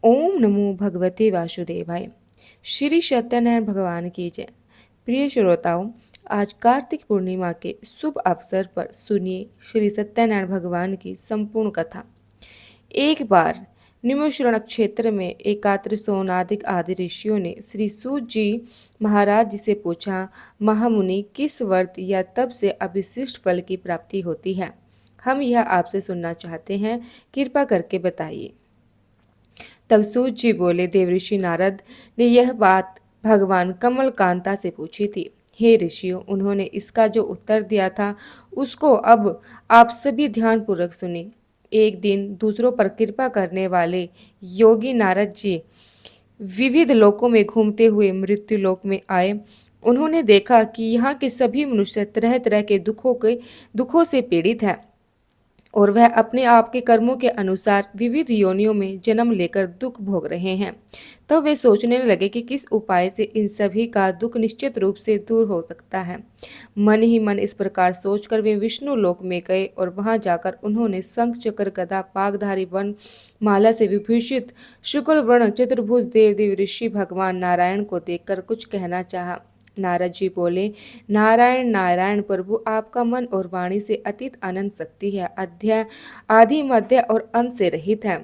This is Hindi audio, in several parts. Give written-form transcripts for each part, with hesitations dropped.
ओम नमो भगवते वासुदेवाय। श्री सत्यनारायण भगवान की जय। प्रिय श्रोताओं, आज कार्तिक पूर्णिमा के शुभ अवसर पर सुनिए श्री सत्यनारायण भगवान की संपूर्ण कथा। एक बार निमुश्रण क्षेत्र में एकात्र सोनादिक आदि ऋषियों ने श्री सूत जी महाराज जी से पूछा, महामुनि, किस व्रत या तप से अभिशिष्ट फल की प्राप्ति होती है? हम यह आपसे सुनना चाहते हैं, कृपा करके बताइए। तब सूत जी बोले, देवऋषि नारद ने यह बात भगवान कमल कांता से पूछी थी। हे ऋषियों, उन्होंने इसका जो उत्तर दिया था उसको अब आप सभी ध्यानपूर्वक सुनिए। एक दिन दूसरों पर कृपा करने वाले योगी नारद जी विविध लोकों में घूमते हुए मृत्यु लोक में आए। उन्होंने देखा कि यहाँ के सभी मनुष्य तरह तरह के दुखों से पीड़ित हैं और वह अपने आप के कर्मों के अनुसार विविध योनियों में जन्म लेकर दुख भोग रहे हैं। तब वे सोचने लगे कि किस उपाय से इन सभी का दुख निश्चित रूप से दूर हो सकता है। मन ही मन इस प्रकार सोचकर वे विष्णु लोक में गए और वहां जाकर उन्होंने शंख चक्र गदा पागधारी वन माला से विभूषित शुक्ल वर्ण चतुर्भुज देव ऋषि भगवान नारायण को देखकर कुछ कहना चाहा। नारद जी बोले, नारायण नारायण प्रभु, आपका मन और वाणी से अतीत अनंत शक्ति है, अध्याय आदि मध्य और अंत से रहित है,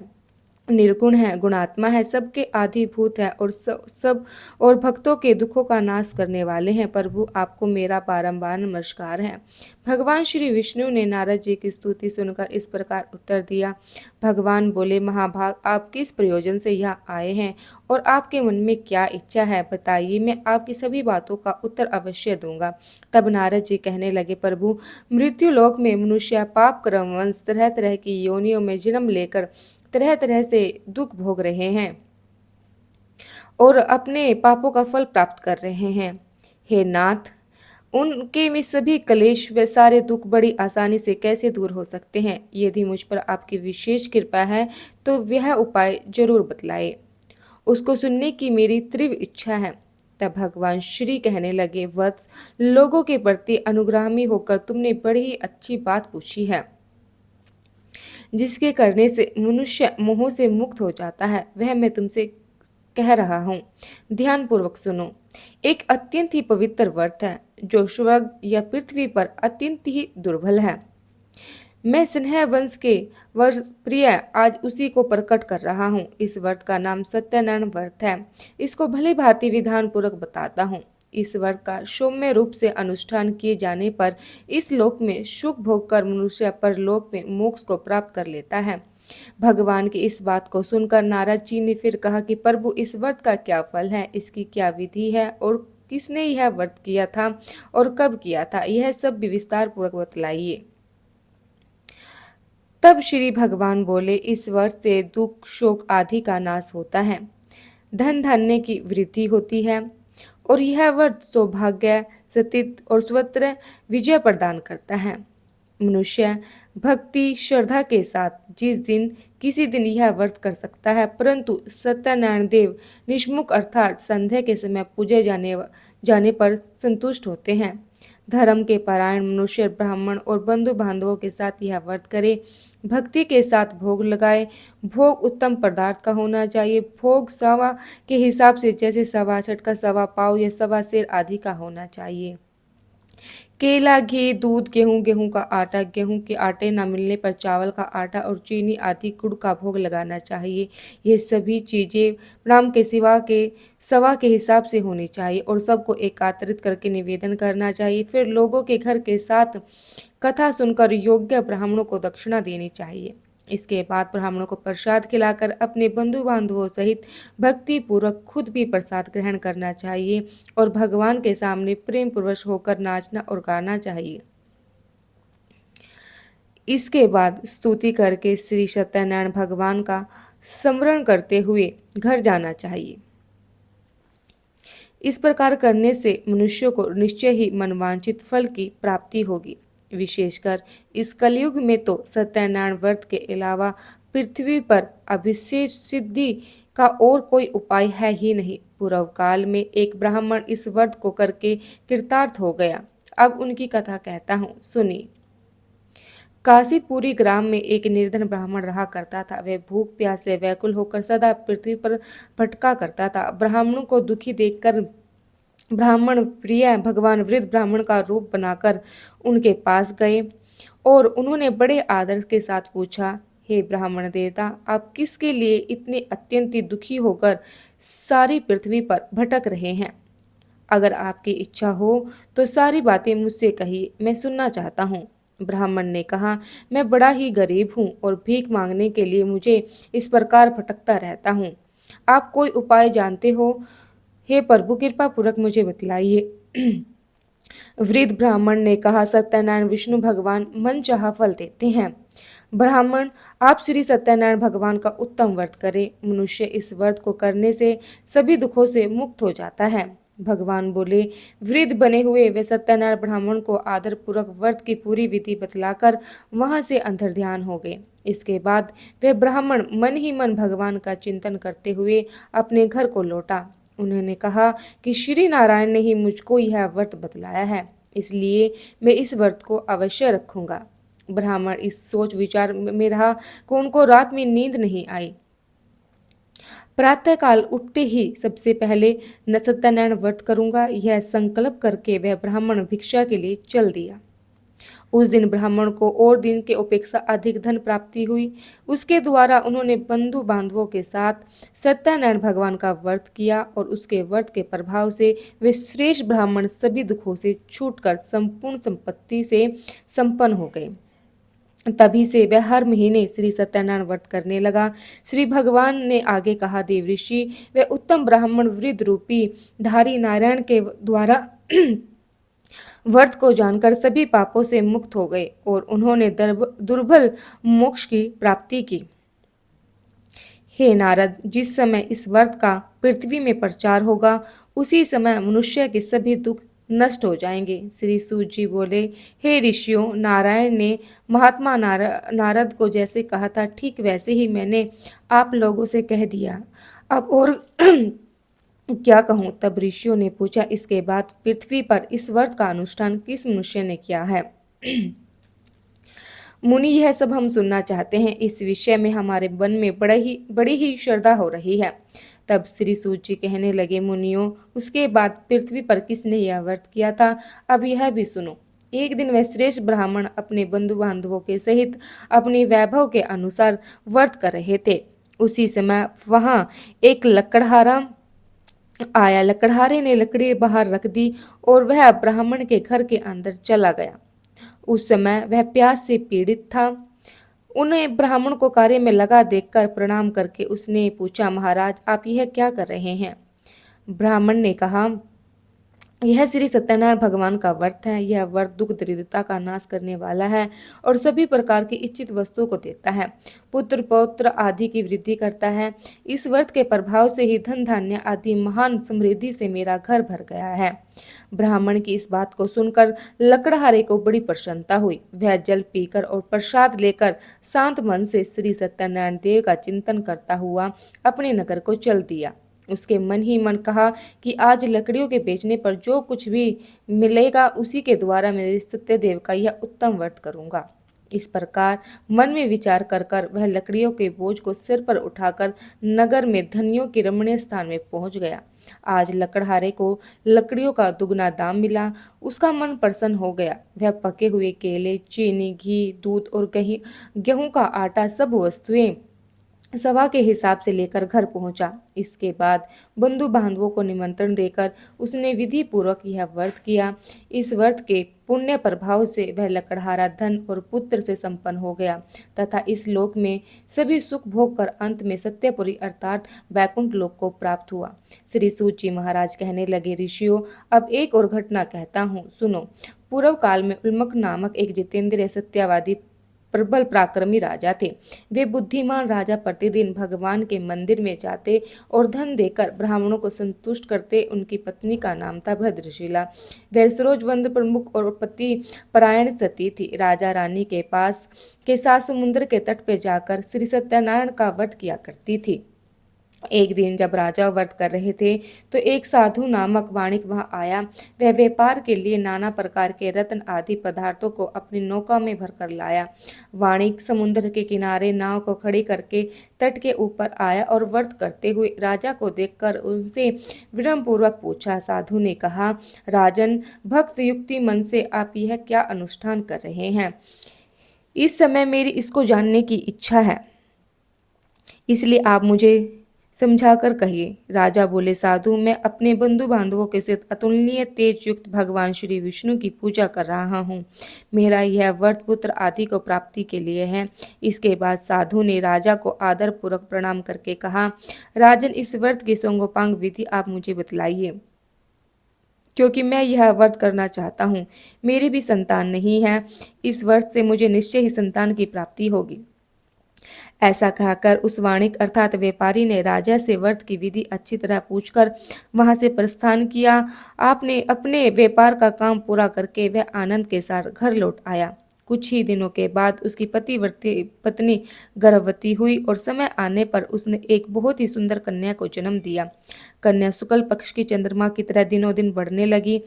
निर्गुण है, गुणात्मा है, सबके आधिभूत है और सब और भक्तों के दुखों का नाश करने वाले हैं। प्रभु, आपको मेरा बारंबार नमस्कार है। भगवान श्री विष्णु ने नारद जी की स्तुति सुनकर इस प्रकार उत्तर दिया। भगवान बोले, महाभाग, आप किस प्रयोजन से यहाँ आए हैं और आपके मन में क्या इच्छा है, बताइए, मैं आपकी सभी बातों का उत्तर अवश्य दूंगा। तब नारद जी कहने लगे, प्रभु, मृत्यु लोक में मनुष्य पाप कर्म वंश तरह तरह की योनियों में जन्म लेकर तरह तरह से दुख भोग रहे हैं और अपने पापों का फल प्राप्त कर रहे हैं। हे नाथ, उनके में सभी कलेश व सारे दुख बड़ी आसानी से कैसे दूर हो सकते हैं? यदि मुझ पर आपकी विशेष कृपा है तो वह उपाय जरूर बतलाए। उसको सुनने की मेरी तीव्र इच्छा है। तब भगवान श्री कहने लगे, वत्स, लोगों के प्रति अनुग्रामी होकर तुमने बड़ी ही अच्छी बात पूछी है। जिसके करने से मनुष्य मोह से मुक्त हो जाता है, वह मैं तुमसे कह रहा हूँ। ध्यान पूर्वक सुनो। एक अत्यंत ही पवित्र व्रत है जो स्वर्ग या पृथ्वी पर अत्यंत ही दुर्बल है। मैं स्नेह वंश के वर्ष प्रिय आज उसी को प्रकट कर रहा हूँ। इस व्रत का नाम सत्यनारायण व्रत है। इसको भली भांति विधान पूर्वक बताता हूँ। इस व्रत का सौम्य रूप से अनुष्ठान किए जाने पर इस लोक में सुख भोग कर मनुष्य परलोक में मोक्ष को प्राप्त कर लेता है। भगवान की इस बात को सुनकर नारद जी ने फिर कहा कि प्रभु, इस व्रत का क्या फल है, इसकी क्या विधि है और किसने यह व्रत किया था और कब किया था, यह सब भी विस्तार पूर्वक बतलाइए। तब श्री भगवान बोले, इस व्रत से दुख शोक आदि का नाश होता है, धन धान्य की वृद्धि होती है और यह व्रत सौभाग्य, सतित और स्वत्र विजय प्रदान करता है। मनुष्य भक्ति श्रद्धा के साथ जिस दिन किसी दिन यह व्रत कर सकता है, परंतु सत्यनारायण देव निष्मुख अर्थात संध्या के समय पूजे जाने पर संतुष्ट होते हैं। धर्म के परायण मनुष्य ब्राह्मण और बंधु बांधवों के साथ यह व्रत करे, भक्ति के साथ भोग लगाए। भोग उत्तम पदार्थ का होना चाहिए। भोग सवा के हिसाब से, जैसे सवा छठ का सवा पाव या सवा सेर आदि का होना चाहिए। केला, घी, दूध, गेहूं, गेहूं का आटा, गेहूं के आटे न मिलने पर चावल का आटा और चीनी आदि गुड़ का भोग लगाना चाहिए। ये सभी चीजें राम के सवा के हिसाब से होनी चाहिए और सबको एकत्रित करके निवेदन करना चाहिए। फिर लोगों के घर के साथ कथा सुनकर योग्य ब्राह्मणों को दक्षिणा देनी चाहिए। इसके बाद ब्राह्मणों को प्रसाद खिलाकर अपने बंधु बांधवों सहित भक्ति पूर्वक खुद भी प्रसाद ग्रहण करना चाहिए और भगवान के सामने प्रेम पूर्वक होकर नाचना और गाना चाहिए। इसके बाद स्तुति करके श्री सत्यनारायण भगवान का स्मरण करते हुए घर जाना चाहिए। इस प्रकार करने से मनुष्यों को निश्चय ही मनवांछित फल की प्राप्ति होगी। विशेषकर इस कलयुग में तो सत्यनारायण व्रत के अलावा पृथ्वी पर अभिषेक सिद्धि का और कोई उपाय है ही नहीं। पूर्व काल में एक ब्राह्मण इस व्रत को करके कृतार्थ हो गया। अब उनकी कथा कहता हूँ, सुनिए। काशीपुरी ग्राम में एक निर्धन ब्राह्मण रहा करता था। वह भूख प्यास से व्याकुल होकर सदा पृथ्वी पर भटका करता था। ब्राह्मणों को दुखी देखकर ब्राह्मण प्रिय भगवान वृद्ध ब्राह्मण का रूप बनाकर उनके पास गए और उन्होंने बड़े आदर के साथ पूछा, हे ब्राह्मण देवता, आप किसके लिए इतने अत्यंत ही दुखी होकर सारी पृथ्वी पर भटक रहे हैं? अगर आपकी इच्छा हो तो सारी बातें मुझसे कहिए, मैं सुनना चाहता हूँ। ब्राह्मण ने कहा, मैं बड़ा ही गरीब हूँ और भीख मांगने के लिए मुझे इस प्रकार भटकता रहता हूँ। आप कोई उपाय जानते हो? हे प्रभु, कृपा पूर्वक मुझे बतलाइए। वृद्ध ब्राह्मण ने कहा, सत्यनारायण विष्णु भगवान मनचाहा फल देते हैं। ब्राह्मण, आप श्री सत्यनारायण भगवान का उत्तम व्रत करें। मनुष्य इस व्रत को करने से सभी दुखों से मुक्त हो जाता है। भगवान बोले। वृद्ध बने हुए वे सत्यनारायण ब्राह्मण को आदर पूर्वक व्रत की पूरी विधि बतलाकर वहां से अंतर ध्यान हो गए। इसके बाद वह ब्राह्मण मन ही मन भगवान का चिंतन करते हुए अपने घर को लौटा। उन्होंने कहा कि श्री नारायण ने ही मुझको यह व्रत बतलाया है, इसलिए मैं इस व्रत को अवश्य रखूंगा। ब्राह्मण इस सोच विचार में रहा कि उनको रात में नींद नहीं आई। प्रातःकाल उठते ही सबसे पहले न सत्यनारायण व्रत करूंगा, यह संकल्प करके वह ब्राह्मण भिक्षा के लिए चल दिया। उस दिन ब्राह्मण को और दिन के अपेक्षा अधिक धन प्राप्ति हुई। उसके द्वारा उन्होंने बंधु बांधवों के साथ सत्यनारायण भगवान का व्रत किया और उसके व्रत के प्रभाव से वे श्रेष्ठ ब्राह्मण सभी दुखों से छूटकर संपूर्ण संपत्ति से संपन्न हो गए। तभी से वह हर महीने श्री सत्यनारायण व्रत करने लगा। श्री भगवान ने आगे कहा, देव ऋषि, वह उत्तम ब्राह्मण वृद्ध रूपी धारी नारायण के द्वारा व्रत को जानकर सभी पापों से मुक्त हो गए और उन्होंने दुर्लभ मोक्ष की प्राप्ति की। हे नारद, जिस समय इस व्रत का पृथ्वी में प्रचार होगा, उसी समय मनुष्य के सभी दुख नष्ट हो जाएंगे। श्री सूत जी बोले, हे ऋषियों, नारायण ने महात्मा नारद को जैसे कहा था, ठीक वैसे ही मैंने आप लोगों से कह दिया। अब और क्या कहूँ? तब ऋषियों ने पूछा, इसके बाद पृथ्वी पर इस व्रत का अनुष्ठान किस मनुष्य ने किया है? मुनि, यह सब हम सुनना चाहते हैं। इस विषय में हमारे मन में बड़ी ही श्रद्धा हो रही है। तब श्री सूत जी कहने लगे, मुनियों, उसके बाद पृथ्वी पर किसने यह व्रत किया था, अब यह भी सुनो। एक दिन वह श्रेष्ठ ब्राह्मण अपने बंधु बांधवों के सहित अपने वैभव के अनुसार व्रत कर रहे थे। उसी समय वहां एक लकड़हारा आया। लकड़हारे ने लकड़ी बाहर रख दी और वह ब्राह्मण के घर के अंदर चला गया। उस समय वह प्यास से पीड़ित था। उन्हें ब्राह्मण को कार्य में लगा देखकर प्रणाम करके उसने पूछा, महाराज, आप यह क्या कर रहे हैं? ब्राह्मण ने कहा, यह श्री सत्यनारायण भगवान का व्रत है। यह व्रत दुख दरिद्रता का नाश करने वाला है और सभी प्रकार की इच्छित वस्तुओं को देता है। पुत्र पौत्र आदि की वृद्धि करता है। इस व्रत के प्रभाव से ही धन धान्य आदि महान समृद्धि से मेरा घर भर गया है। ब्राह्मण की इस बात को सुनकर लकड़हारे को बड़ी प्रसन्नता हुई। वह जल पीकर और प्रसाद लेकर शांत मन से श्री सत्यनारायण देव का चिंतन करता हुआ अपने नगर को चल दिया। उसके मन ही मन कहा कि आज लकड़ियों के बेचने पर जो कुछ भी मिलेगा उसी के द्वारा मैं सत्यदेव का यह उत्तम व्रत करूंगा। इस प्रकार मन में विचार कर कर वह लकड़ियों के बोझ को सिर पर उठाकर नगर में धनियों के रमणीय स्थान में पहुंच गया। आज लकड़हारे को लकड़ियों का दुगना दाम मिला। उसका मन प्रसन्न हो गया। वह पके हुए केले, चीनी, घी, दूध और गेहूं का आटा सब वस्तुएं सभा के हिसाब से लेकर घर पहुंचा। इसके बाद बंधु बांधवों को निमंत्रण देकर उसने विधि पूर्वक यह व्रत किया। इस व्रत के पुण्य प्रभाव से वह लकड़हारा धन और पुत्र से संपन्न हो गया तथा इस लोक में सभी सुख भोग कर अंत में सत्यपुरी अर्थात वैकुंठ लोक को प्राप्त हुआ। श्री सूत जी महाराज कहने लगे, ऋषियों, अब एक और घटना कहता हूँ, सुनो। पूर्व काल में उल्मक नामक एक जितेंद्रिय सत्यवादी प्रबल पराक्रमी राजा थे। वे बुद्धिमान राजा प्रतिदिन भगवान के मंदिर में जाते और धन देकर ब्राह्मणों को संतुष्ट करते। उनकी पत्नी का नाम था भद्रशिला। वह सरोजवंद प्रमुख और पति परायण सती थी। राजा रानी के पास के साथ समुद्र के तट पर जाकर श्री सत्यनारायण का व्रत किया करती थी। एक दिन जब राजा व्रत कर रहे थे तो एक साधु नामक वाणिक वहां आया। वह व्यापार के लिए नाना प्रकार के रत्न आदि पदार्थों को अपनी नौका में भरकर लाया। वाणिक समुद्र के किनारे नाव को खड़ी करके तट के ऊपर आया और व्रत करते हुए राजा को देखकर उनसे विनम्र पूर्वक पूछा। साधु ने कहा, राजन, भक्त युक्ति मन से आप यह क्या अनुष्ठान कर रहे हैं? इस समय मेरी इसको जानने की इच्छा है, इसलिए आप मुझे समझाकर कहिए। राजा बोले, साधु, मैं अपने बंधु बांधवों के साथ अतुलनीय तेज युक्त भगवान श्री विष्णु की पूजा कर रहा हूँ। मेरा यह व्रत पुत्र आदि को प्राप्ति के लिए है। इसके बाद साधु ने राजा को आदर पूर्वक प्रणाम करके कहा, राजन, इस व्रत की संगोपांग विधि आप मुझे बतलाइए, क्योंकि मैं यह व्रत करना चाहता हूँ। मेरी भी संतान नहीं है। इस व्रत से मुझे निश्चय ही संतान की प्राप्ति होगी। ऐसा कहकर उस वाणिक अर्थात व्यापारी ने राजा से व्रत की विधि अच्छी तरह पूछकर वहां से प्रस्थान किया। आपने अपने व्यापार का काम पूरा करके वह आनंद के साथ घर लौट आया। कुछ ही दिनों के बाद उसकी पतिव्रती पत्नी गर्भवती हुई और समय आने पर उसने एक बहुत ही सुंदर कन्या को जन्म दिया। कन्या शुक्ल पक्ष की चंद्रमा की तरह दिनों दिन बढ़ने लगी।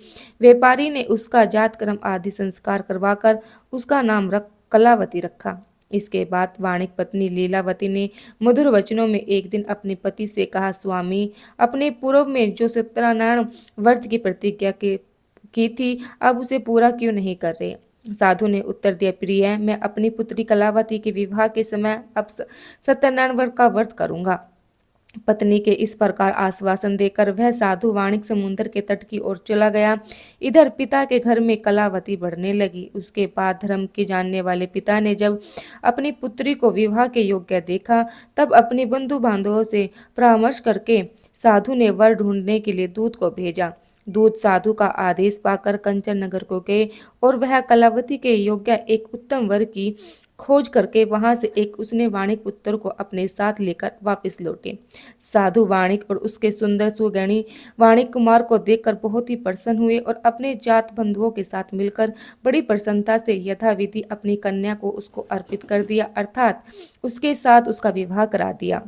व्यापारी ने उसका जात कर्म आदि संस्कार करवाकर उसका नाम कलावती रखा। इसके बाद वाणिक पत्नी लीलावती ने मधुर वचनों में एक दिन अपने पति से कहा, स्वामी, अपने पूर्व में जो सत्यनारायण व्रत की प्रतिज्ञा की थी, अब उसे पूरा क्यों नहीं कर रहे? साधु ने उत्तर दिया, प्रिय, मैं अपनी पुत्री कलावती के विवाह के समय अब सत्यनारायण व्रत का व्रत करूंगा। पत्नी के इस प्रकार आश्वासन देकर वह साधु वाणिक समुद्र के तट की ओर चला गया। इधर पिता के घर में कलावती बढ़ने लगी। उसके बाद धर्म के जानने वाले पिता ने जब अपनी पुत्री को विवाह के योग्य देखा, तब अपने बंधु बांधवों से परामर्श करके साधु ने वर ढूंढने के लिए दूत को भेजा। दूत साधु का आदेश पाकर कंचन नगर को गए और वह कलावती के योग्य एक उत्तम वर की खोज करके वहां से एक उसने वाणिक पुत्र को अपने साथ लेकर वापस लौटे। साधु वाणिक और उसके सुंदर सुगैणी वाणिक कुमार को देखकर बहुत ही प्रसन्न हुए और अपने जात बंधुओं के साथ मिलकर बड़ी प्रसन्नता से यथाविधि अपनी कन्या को उसको अर्पित कर दिया, अर्थात उसके साथ उसका विवाह करा दिया।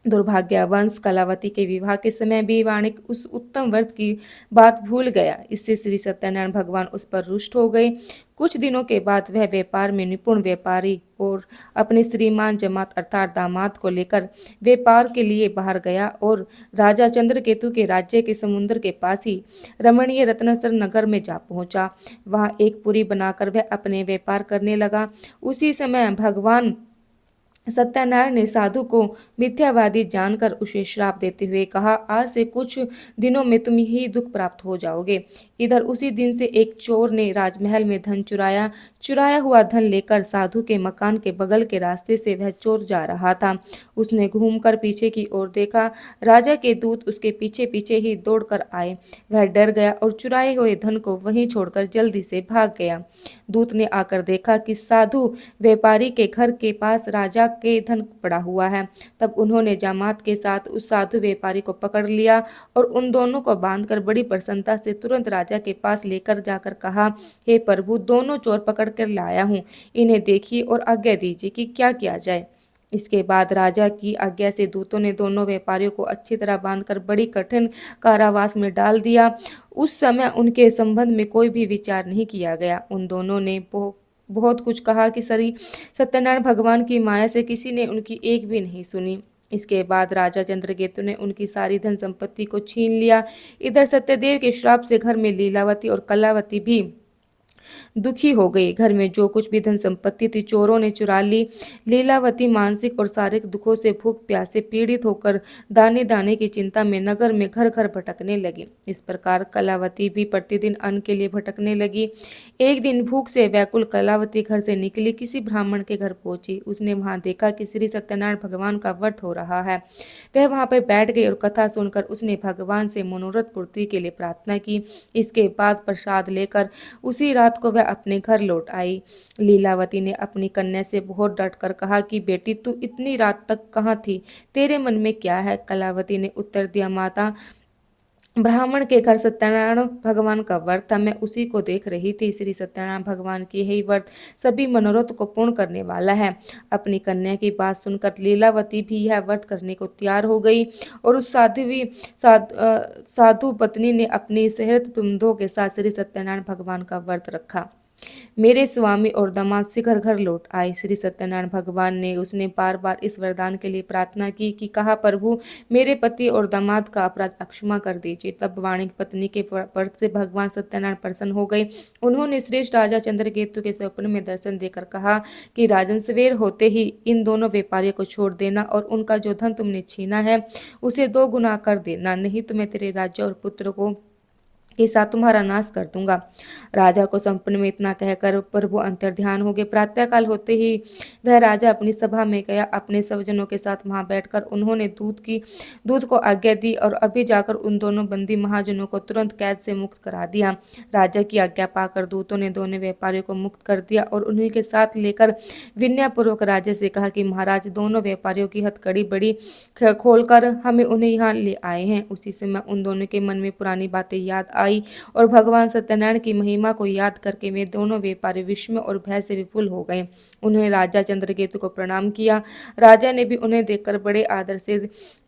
दुर्भाग्यवश कलावती के विवाह के समय भी वाणिक उस उत्तम व्रत की बात भूल गया। इससे श्री सत्यनारायण भगवान उस पर रुष्ट हो गए। कुछ दिनों के बाद वह व्यापार में निपुण व्यापारी और अपने श्रीमान जमात अर्थात दामाद को लेकर व्यापार के लिए बाहर गया और राजा चंद्रकेतु के राज्य के समुद्र के पास ही रमणीय रत्नेश्वर नगर में जा पहुंचा। वहां एक पुरी बनाकर वह अपने व्यापार करने लगा। उसी समय भगवान सत्यनारायण ने साधु को मिथ्यावादी जानकर उसे श्राप देते हुए कहा, आज से कुछ दिनों में तुम ही दुख प्राप्त हो जाओगे। इधर उसी दिन से एक चोर ने राजमहल में धन चुराया। चुराया हुआ धन लेकर साधु के मकान के बगल के रास्ते से वह चोर जा रहा था। उसने घूमकर पीछे की ओर देखा। राजा के दूत उसके पीछे पीछे ही दौड़कर आए। वह डर गया और चुराए हुए धन को वहीं छोड़कर जल्दी से भाग गया। दूत ने आकर देखा कि साधु व्यापारी के घर के पास राजा के धन पड़ा हुआ है। तब उन्होंने जामात के साथ उस साधु व्यापारी को पकड़ लिया और उन दोनों को बांधकर बड़ी प्रसन्नता से तुरंत राजा के पास लेकर जाकर कहा, हे प्रभु, दोनों चोर पकड़ कर लाया हूँ, इन्हें देखिए और आज्ञा दीजिए कि क्या किया जाए। इसके बाद राजा की आज्ञा से दूतों ने दोनों व्यापारियों को अच्छी तरह बांधकर बड़ी कठिन कारावास में डाल दिया। उस समय उनके संबंध में कोई भी विचार नहीं किया गया। उन दोनों ने बहुत कुछ कहा कि सत्यनारायण भगवान की माया से किसी ने उनकी एक भी नहीं सुनी। इसके बाद राजा चंद्रकेतु ने उनकी सारी धन संपत्ति को छीन लिया। इधर सत्यदेव के श्राप से घर में लीलावती और कलावती भी दुखी हो गई। घर में जो कुछ भी धन संपत्ति थी चोरों ने चुरा ली। लीलावती मानसिक और शारीरिक दुखों से भूख प्यास से पीड़ित होकर दाने दाने की चिंता में नगर में घर घर भटकने लगी। इस प्रकार कलावती भी प्रतिदिन अन्न के लिए भटकने लगी। एक दिन भूख से व्याकुल कलावती घर से निकली किसी ब्राह्मण के घर पहुंची। उसने वहां देखा कि श्री सत्यनारायण भगवान का व्रत हो रहा है। वह वहां पर बैठ गई और कथा सुनकर उसने भगवान से मनोरथ पूर्ति के लिए प्रार्थना की। इसके बाद प्रसाद लेकर उसी रात को वह अपने घर लौट आई। लीलावती ने अपनी कन्या से बहुत डट कर कहा कि बेटी, तू इतनी रात तक कहाँ थी? तेरे मन में क्या है? कलावती ने उत्तर दिया, माता, ब्राह्मण के घर सत्यनारायण भगवान का व्रत था। मैं उसी को देख रही थी। श्री सत्यनारायण भगवान की यही व्रत सभी मनोरथ को पूर्ण करने वाला है। अपनी कन्या की बात सुनकर लीलावती भी यह व्रत करने को तैयार हो गई और उस साधु पत्नी ने अपनी सहृद बिंदुओं के साथ श्री सत्यनारायण भगवान का व्रत रखा। मेरे स्वामी और दामाद शीघ्र घर लौट आए। श्री सत्यनारायण भगवान ने उसने बार बार इस वरदान के लिए प्रार्थना की कि कहा, प्रभु मेरे पति और दामाद का अपराध क्षमा कर दीजिए। तब वाणिक पत्नी के व्रत से भगवान सत्यनारायण प्रसन्न हो गए। उन्होंने श्रेष्ठ राजा चंद्रकेतु के स्वप्न में दर्शन देकर कहा कि राजन, सवेर होते ही इन दोनों व्यापारियों को छोड़ देना और उनका जो धन तुमने छीना है उसे 2 गुना कर देना, नहीं तो मैं तेरे राज्य और पुत्र को के साथ तुम्हारा नाश कर दूंगा। राजा को संपन्न में इतना कहकर प्रभु अंतर्ध्यान हो गए। प्रातःकाल होते ही वह राजा अपनी सभा में गया। अपने स्वजनों के साथ वहां बैठकर उन्होंने दूध को आज्ञा दी और अभी जाकर उन दोनों बंदी महाजनों को तुरंत कैद से मुक्त करा दिया। राजा की आज्ञा पाकर दूतों ने दोनों व्यापारियों को मुक्त कर दिया और उन्हीं के साथ लेकर विनयपूर्वक राजा से कहा कि महाराज, दोनों व्यापारियों की हथकड़ी बड़ी खोलकर हमें उन्हें यहाँ ले आए हैं। उसी समय उन दोनों के मन में पुरानी बातें याद आई और भगवान सत्यनारायण की महिमा को याद करके वे दोनों व्यापारी विस्मय और भय से विफुल हो गए। उन्होंने राजा चंद्रकेतु को प्रणाम किया। राजा ने भी उन्हें देखकर बड़े आदर से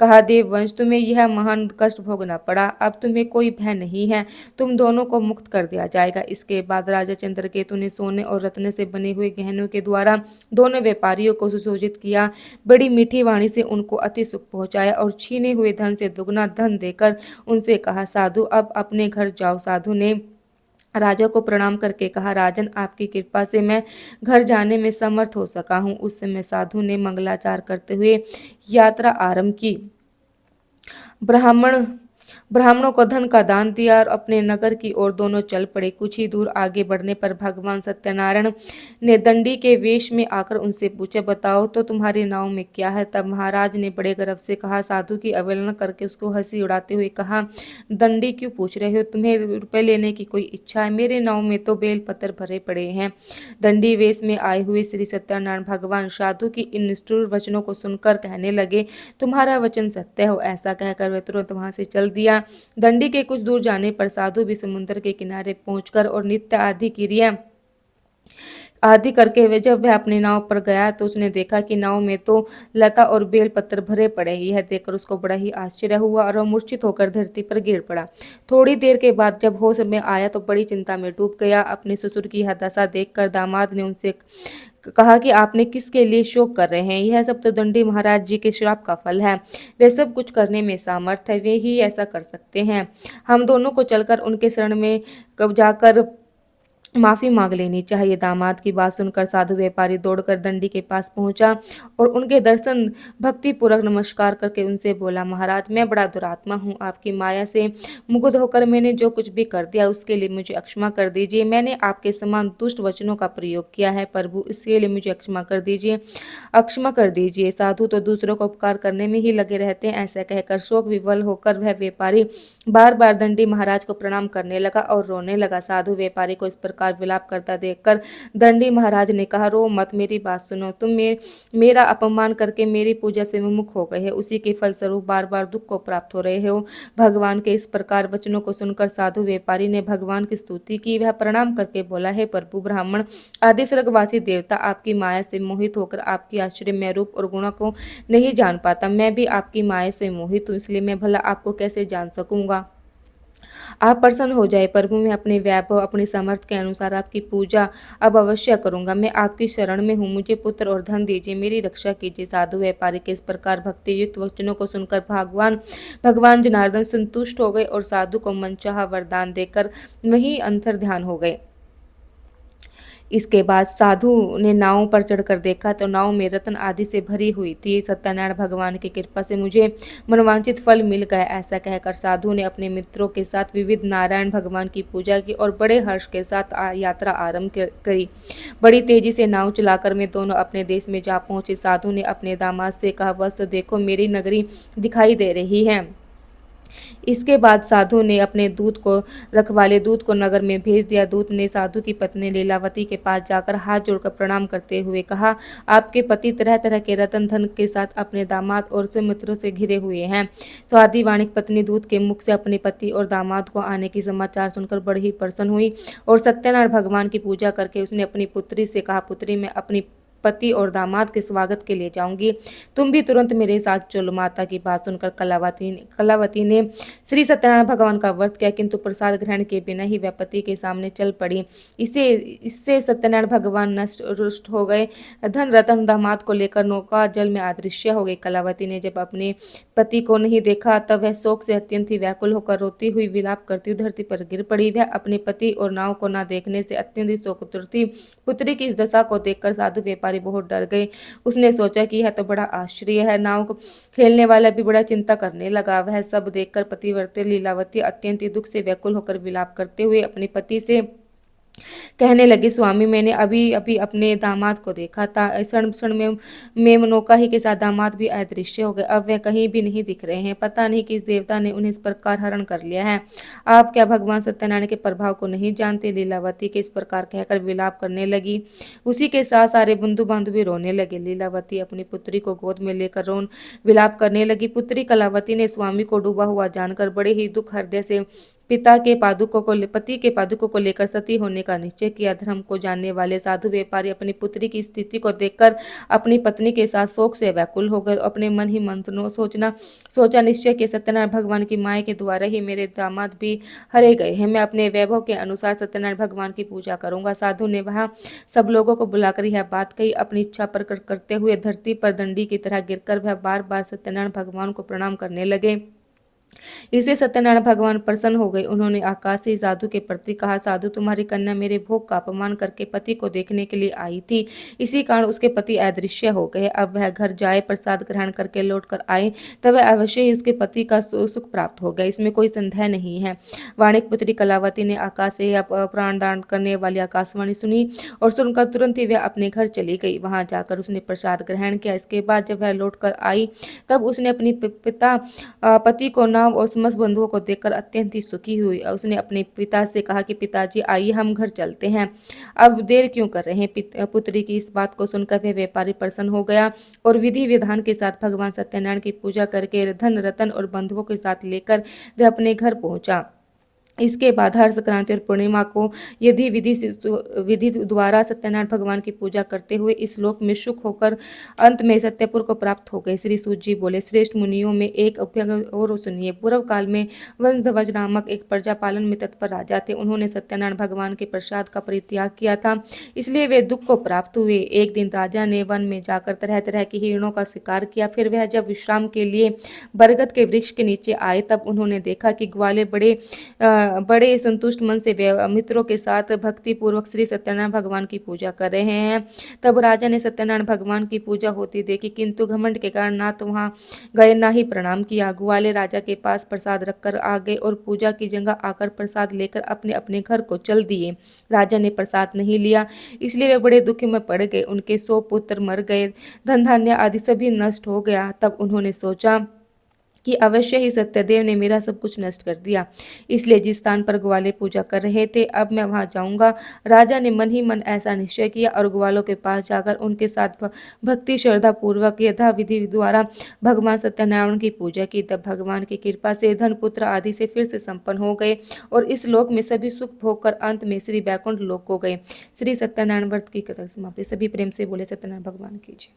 कहा, देववंश, तुम्हें यह महान कष्ट भोगना पड़ा, अब तुम्हें कोई भय नहीं है, तुम दोनों को मुक्त कर दिया जाएगा। इसके बाद राजा चंद्रकेतु ने सोने और रत्न से बने हुए गहनों के द्वारा दोनों व्यापारियों को सुशोभित किया। बड़ी मीठी वाणी से उनको अति सुख पहुंचाया और छीने हुए धन से दुगना धन देकर उनसे कहा, साधु अब अपने घर जाओ। साधु ने राजा को प्रणाम करके कहा, राजन, आपकी कृपा से मैं घर जाने में समर्थ हो सका हूँ। उस समय साधु ने मंगलाचार करते हुए यात्रा आरंभ की। ब्राह्मण ब्राह्मणों को धन का दान दिया और अपने नगर की ओर दोनों चल पड़े। कुछ ही दूर आगे बढ़ने पर भगवान सत्यनारायण ने दंडी के वेश में आकर उनसे पूछे, बताओ तो तुम्हारी नाव में क्या है। तब महाराज ने बड़े गर्व से कहा, साधु की अवहेलना करके उसको हंसी उड़ाते हुए कहा, दंडी क्यों पूछ रहे हो, तुम्हें रुपए लेने की कोई इच्छा है। मेरे नाव में तो बेल पत्थर भरे पड़े हैं। दंडी वेश में आए हुए श्री सत्यनारायण भगवान साधु की इन निष्ठुर वचनों को सुनकर कहने लगे, तुम्हारा वचन सत्य हो। ऐसा कहकर वह तुरंत वहां से चल दिया। दंडी के कुछ दूर जाने पर साधु भी समुद्र के किनारे पहुंचकर और नित्य आदि क्रिया आदि करके हुए जब वह अपनी नाव पर गया तो उसने देखा कि नाव में तो लता और बेल पत्थर भरे पड़े। यह देखकर उसको बड़ा ही आश्चर्य हुआ और वह मूर्छित होकर धरती पर गिर पड़ा। थोड़ी देर के बाद जब होश में आया तो बड़ी चिंता में डूब गया। अपने ससुर की यह दशा देखकर दामाद ने उनसे कहा कि आपने किसके लिए शोक कर रहे हैं, यह सब तो दंडी महाराज जी के श्राप का फल है। वे सब कुछ करने में सामर्थ है, वे ही ऐसा कर सकते हैं। हम दोनों को चलकर उनके शरण में जाकर माफी मांग लेनी चाहिए। दामाद की बात सुनकर साधु व्यापारी दौड़कर दंडी के पास पहुंचा और उनके दर्शन भक्ति पूर्वक नमस्कार करके उनसे बोला, महाराज, मैं बड़ा दुरात्मा हूँ। आपकी माया से मुग्ध होकर मैंने जो कुछ भी कर दिया उसके लिए मुझे क्षमा कर दीजिए। मैंने आपके समान दुष्ट वचनों का प्रयोग किया है, प्रभु इसके लिए मुझे क्षमा कर दीजिए, क्षमा कर दीजिए। साधु तो दूसरों को उपकार करने में ही लगे रहते हैं। ऐसा कहकर शोक विवल होकर वह व्यापारी बार बार दंडी महाराज को प्रणाम करने लगा और रोने लगा। साधु व्यापारी को इस प्रकार विलाप करता देखकर दंडी महाराज ने कहा, रो मत, मेरी बात सुनो। तुम मेरा अपमान करके मेरी पूजा से विमुख हो गए हैं, उसी के फलस्वरूप बार बार दुख को प्राप्त हो रहे हो। भगवान के इस प्रकार वचनों को सुनकर साधु व्यापारी ने भगवान की स्तुति की। वह प्रणाम करके बोला, हे प्रभु, ब्राह्मण आदि स्वर्गवासी देवता आपकी माया से मोहित होकर आपकी आश्चर्यमय रूप और गुणों को नहीं जान पाता। मैं भी आपकी माया से मोहित हूँ, इसलिए मैं भला आपको कैसे जान सकूंगा। आप प्रसन्न हो जाए प्रभु, मैं अपने वैभव अपनी सामर्थ्य के अनुसार आपकी पूजा अब अवश्य करूंगा। मैं आपकी शरण में हूँ, मुझे पुत्र और धन दीजिए, मेरी रक्षा कीजिए। साधु व्यापारी के इस प्रकार भक्ति युक्त वचनों को सुनकर भगवान जनार्दन संतुष्ट हो गए और साधु को मनचाहा वरदान देकर वहीं अंतर ध्यान हो गए। इसके बाद साधु ने नाव पर चढ़कर देखा तो नाव में रत्न आदि से भरी हुई थी। सत्यनारायण भगवान की कृपा से मुझे मनवांचित फल मिल गया। ऐसा कहकर साधु ने अपने मित्रों के साथ विविध नारायण भगवान की पूजा की और बड़े हर्ष के साथ यात्रा आरंभ करी। बड़ी तेजी से नाव चलाकर वे दोनों अपने देश में जा पहुंचे। साधु ने अपने दामाद से कहा, बस देखो, मेरी नगरी दिखाई दे रही है। इसके बाद साधु ने अपने रखवाले दूत को नगर में भेज दिया। दूत ने साधु की पत्नी लीलावती के पास जाकर हाथ जोड़कर प्रणाम करते हुए कहा, आपके पति तरह तरह के रतन धन के साथ अपने दामाद और सुमित्रों से घिरे हुए हैं। स्वाति वाणिक पत्नी दूत के मुख से अपने पति और दामाद को आने की समाचार सुनकर बड़ी ही प्रसन्न हुई और सत्यनारायण भगवान की पूजा करके उसने अपनी पुत्री से कहा, पुत्री, मैं अपनी पति और दामाद के स्वागत के लिए जाऊंगी, तुम भी तुरंत मेरे साथ चलो। माता की बात सुनकर कलावती ने श्री सत्यनारायण भगवान का व्रत किया, किंतु प्रसाद ग्रहण के बिना ही वह पति के सामने चल पड़ी। इससे सत्यनारायण भगवान नष्ट रुष्ट हो गए। धन रतन दामाद को लेकर नौका जल में अदृश्य हो गई। कलावती ने जब अपने पति को नहीं देखा तब वह शोक से अत्यंत ही व्याकुल होकर रोती हुई विलाप करती हुई धरती पर गिर पड़ी। वह अपने पति और नाव को न देखने से अत्यंत ही शोकातुर थी। पुत्री की इस दशा को देखकर साधु व्यापारी बहुत डर गए। उसने सोचा कि यह तो बड़ा आश्चर्य है। नाव खेलने वाला भी बड़ा चिंता करने लगा। वह सब देखकर पतिव्रते लीलावती अत्यंत ही दुख से व्याकुल होकर विलाप करते हुए अपने पति से कहने लगी, स्वामी, मैंने अभी अभी अपने दामाद को देखा था। क्षण क्षण में नौका ही के साथ दामाद भी अदृश्य हो गए। अब वह कहीं भी नहीं दिख रहे हैं। पता नहीं किस देवता ने उन्हें इस प्रकार हरण कर लिया है। आप क्या भगवान सत्यनारायण के प्रभाव को नहीं जानते? लीलावती के इस प्रकार कहकर विलाप करने लगी। उसी के साथ सारे बंधु बांधव भी रोने लगे। लीलावती अपनी पुत्री को गोद में लेकर विलाप करने लगी। पुत्री कलावती ने स्वामी को डूबा हुआ जानकर बड़े ही दुख हृदय से पति के पादुकों को लेकर सती होने का निश्चय किया। धर्म को जानने वाले साधु व्यापारी अपनी पुत्री की स्थिति को देखकर अपनी पत्नी के साथ शोक से व्याकुल हो गए। अपने मन ही मन सोचा निश्चय कि सत्यनारायण भगवान की माया के द्वारा ही मेरे दामाद भी हरे गए हैं। मैं अपने वैभव के अनुसार सत्यनारायण भगवान की पूजा करूंगा। साधु ने वहां सब लोगों को बुलाकर यह बात कही। अपनी इच्छा प्रकट करते हुए धरती पर दंडी की तरह गिरकर वह बार बार सत्यनारायण भगवान को प्रणाम करने लगे। इससे सत्यनारायण भगवान प्रसन्न हो गए। उन्होंने आकाश से साधु के प्रति कहा, साधु, तुम्हारी कन्या मेरे भोग का अपमान करके पति को देखने के लिए आई थी। इसी कारण उसके पति अदृश्य हो गए। अब वह घर जाए, प्रसाद ग्रहण करके लौट कर आए, तब वह अवश्य ही उसके पति का सुख प्राप्त हो गया, इसमें कोई संदेह नहीं है। वाणिक पुत्री कलावती ने आकाश से प्राण दान करने वाली आकाशवाणी सुनी और सुनकर तुरंत ही वह अपने घर चली गई। वहां जाकर उसने प्रसाद ग्रहण किया। इसके बाद जब वह लौट कर आई तब उसने अपनी पति को नाव और समस्त बंधुओं को देखकर अत्यंत ही सुखी हुई। उसने अपने पिता से कहा कि पिताजी, आइए हम घर चलते हैं, अब देर क्यों कर रहे हैं? पुत्री की इस बात को सुनकर वह व्यापारी प्रसन्न हो गया और विधि विधान के साथ भगवान सत्यनारायण की पूजा करके धन रतन और बंधुओं के साथ लेकर वह अपने घर पहुंचा। इसके बाद हर संक्रांति और पूर्णिमा को यदि विधि द्वारा सत्यनारायण भगवान की पूजा करते हुए इस लोक में सुख होकर अंत में सत्यपुर को प्राप्त हो गए। श्री सूत जी बोले, श्रेष्ठ मुनियों में एक और सुनिए। पूर्व काल में वंशध्वज नामक एक प्रजा पालन में तत्पर राजा थे। उन्होंने सत्यनारायण भगवान के प्रसाद का परित्याग किया था, इसलिए वे दुख को प्राप्त हुए। एक दिन राजा ने वन में जाकर तरह तरह की हिरणों का शिकार किया। फिर वह जब विश्राम के लिए बरगद के वृक्ष के नीचे आए तब उन्होंने देखा कि ग्वाले बड़े संतुष्ट मन से मित्रों के साथ भक्ति पूर्वक श्री सत्यनारायण भगवान की पूजा कर रहे हैं। तब राजा ने सत्यनारायण भगवान की पूजा होती देखी, किंतु घमंड के कारण ना तो वहां गए ना ही प्रणाम किया। ग्वाले राजा के पास प्रसाद रखकर आ गए और पूजा की जगह आकर प्रसाद लेकर अपने अपने घर को चल दिए। राजा ने प्रसाद नहीं लिया, इसलिए वे बड़े दुख में पड़ गए। उनके 100 पुत्र मर गए, धन धान्य आदि सभी नष्ट हो गया। तब उन्होंने सोचा कि अवश्य ही सत्यदेव ने मेरा सब कुछ नष्ट कर दिया, इसलिए जिस स्थान पर ग्वाले पूजा कर रहे थे अब मैं वहां जाऊंगा। राजा ने मन ही मन ऐसा निश्चय किया और ग्वालों के पास जाकर उनके साथ भक्ति श्रद्धा पूर्वक यथा विधि द्वारा भगवान सत्यनारायण की पूजा की। तब भगवान की कृपा से धन पुत्र आदि से फिर से संपन्न हो गए और इस लोक में सभी सुख भोग कर अंत में श्री वैकुंठ लोक को गए। श्री सत्यनारायण व्रत की कथा समाप्ति। सभी प्रेम से बोले सत्यनारायण भगवान की जय।